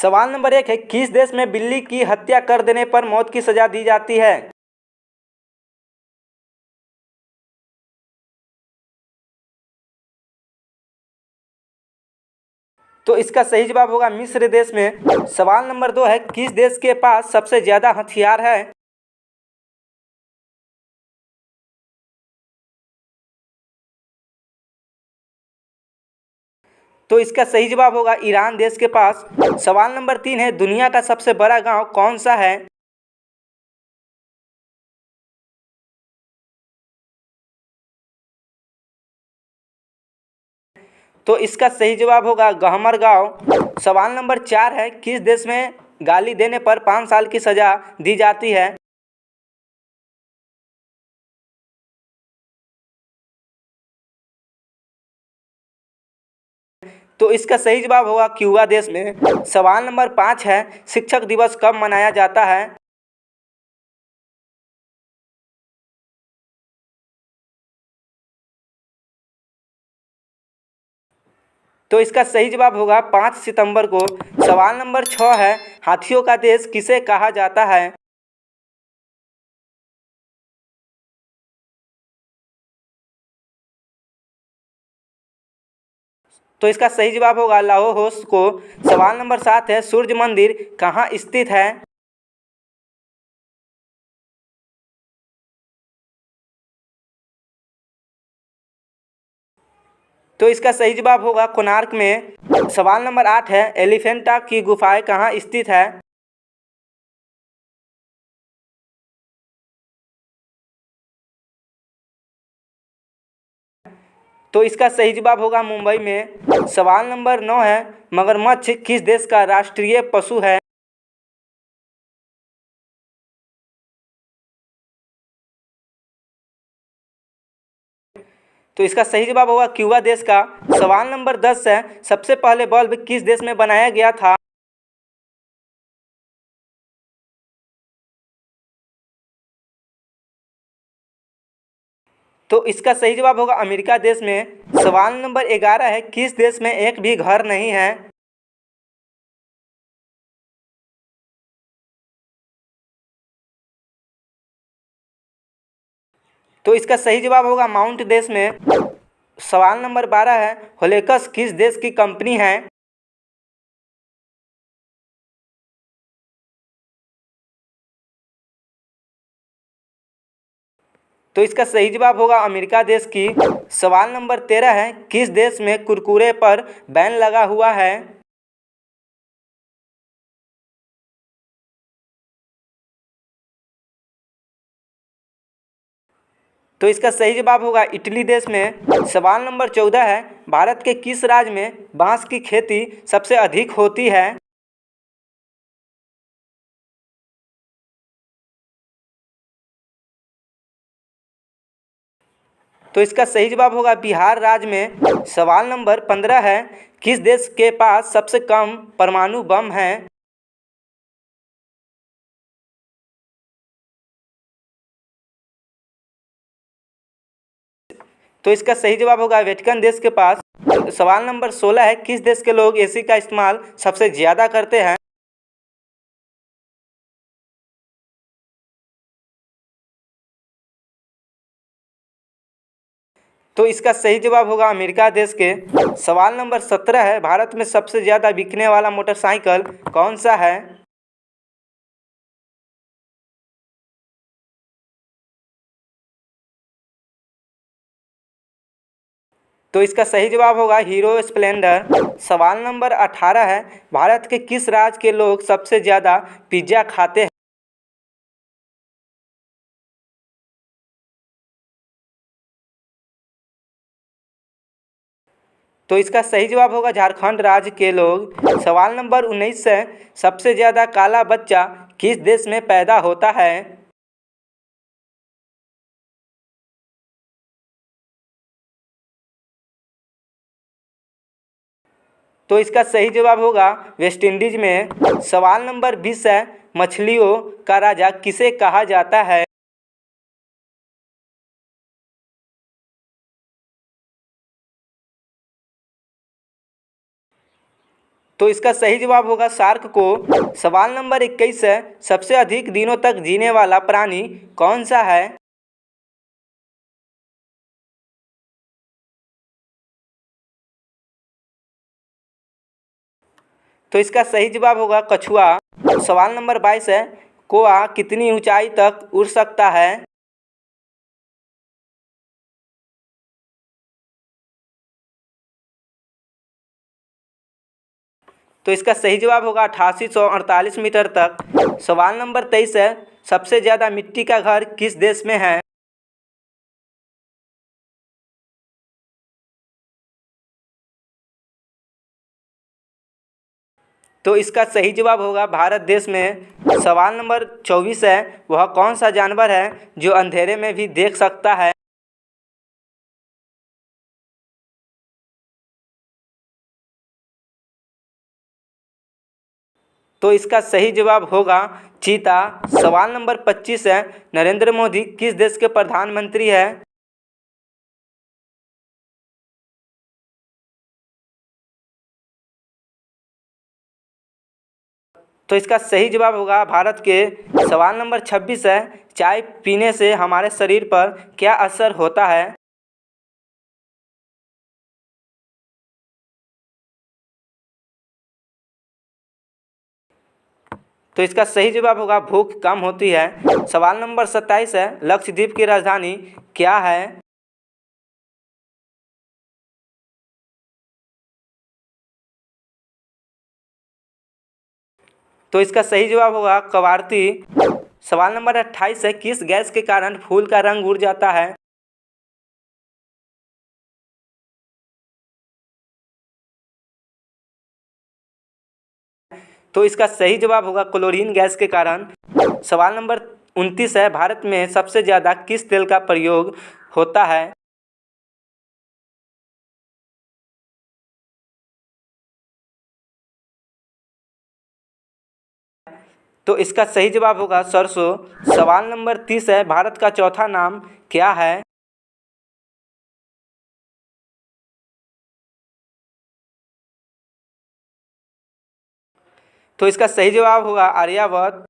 सवाल नंबर 1 है, किस देश में बिल्ली की हत्या कर देने पर मौत की सजा दी जाती है? तो इसका सही जवाब होगा मिस्र देश में। सवाल नंबर 2 है, किस देश के पास सबसे ज्यादा हथियार है? तो इसका सही जवाब होगा ईरान देश के पास। सवाल नंबर 3 है, दुनिया का सबसे बड़ा गांव कौन सा है? तो इसका सही जवाब होगा गहमर गांव। सवाल नंबर 4 है, किस देश में गाली देने पर 5 साल की सजा दी जाती है? तो इसका सही जवाब होगा क्यूबा देश में। सवाल नंबर 5 है, शिक्षक दिवस कब मनाया जाता है? तो इसका सही जवाब होगा 5 सितंबर को। सवाल नंबर 6 है, हाथियों का देश किसे कहा जाता है? तो इसका सही जवाब होगा लाओस को। सवाल नंबर 7 है, सूर्य मंदिर कहाँ स्थित है? तो इसका सही जवाब होगा कोणार्क में। सवाल नंबर 8 है, एलिफेंटा की गुफाएं कहाँ स्थित है? तो इसका सही जवाब होगा मुंबई में। सवाल नंबर 9 है, मगरमच्छ किस देश का राष्ट्रीय पशु है? तो इसका सही जवाब होगा क्यूबा देश का। सवाल नंबर 10 है, सबसे पहले बल्ब किस देश में बनाया गया था? तो इसका सही जवाब होगा अमेरिका देश में। सवाल नंबर 11 है, किस देश में एक भी घर नहीं है? तो इसका सही जवाब होगा माउंट देश में। सवाल नंबर 12 है, होलेकस किस देश की कंपनी है? तो इसका सही जवाब होगा अमेरिका देश की। सवाल नंबर 13 है, किस देश में कुरकुरे पर बैन लगा हुआ है? तो इसका सही जवाब होगा इटली देश में। सवाल नंबर 14 है, भारत के किस राज्य में बांस की खेती सबसे अधिक होती है? तो इसका सही जवाब होगा बिहार राज्य में। सवाल नंबर 15 है, किस देश के पास सबसे कम परमाणु बम है? तो इसका सही जवाब होगा वेटिकन देश के पास। सवाल नंबर 16 है, किस देश के लोग एसी का इस्तेमाल सबसे ज़्यादा करते हैं? तो इसका सही जवाब होगा अमेरिका देश के। सवाल नंबर 17 है, भारत में सबसे ज़्यादा बिकने वाला मोटरसाइकिल कौन सा है? तो इसका सही जवाब होगा हीरो स्प्लेंडर। सवाल नंबर 18 है, भारत के किस राज्य के लोग सबसे ज़्यादा पिज्ज़ा खाते हैं? तो इसका सही जवाब होगा झारखंड राज्य के लोग। सवाल नंबर 19 है, सबसे ज़्यादा काला बच्चा किस देश में पैदा होता है? तो इसका सही जवाब होगा वेस्ट इंडीज में। सवाल नंबर 20 है, मछलियों का राजा किसे कहा जाता है? तो इसका सही जवाब होगा शार्क को। सवाल नंबर 21 है, सबसे अधिक दिनों तक जीने वाला प्राणी कौन सा है? तो इसका सही जवाब होगा कछुआ। सवाल नंबर 22 है, कोआ कितनी ऊंचाई तक उड़ सकता है? तो इसका सही जवाब होगा 8848 मीटर तक। सवाल नंबर 23 है, सबसे ज़्यादा मिट्टी का घर किस देश में है? तो इसका सही जवाब होगा भारत देश में। सवाल नंबर 24 है, वह कौन सा जानवर है जो अंधेरे में भी देख सकता है? तो इसका सही जवाब होगा चीता। सवाल नंबर 25 है, नरेंद्र मोदी किस देश के प्रधानमंत्री है? तो इसका सही जवाब होगा भारत के। सवाल नंबर 26 है, चाय पीने से हमारे शरीर पर क्या असर होता है? तो इसका सही जवाब होगा भूख कम होती है। सवाल नंबर 27 है, लक्षद्वीप की राजधानी क्या है? तो इसका सही जवाब होगा कवारती। सवाल नंबर 28 है, किस गैस के कारण फूल का रंग उड़ जाता है? तो इसका सही जवाब होगा क्लोरीन गैस के कारण। सवाल नंबर 29 है, भारत में सबसे ज़्यादा किस तेल का प्रयोग होता है? तो इसका सही जवाब होगा सरसों। सवाल नंबर 30 है, भारत का चौथा नाम क्या है? तो इसका सही जवाब होगा आर्यभट्ट।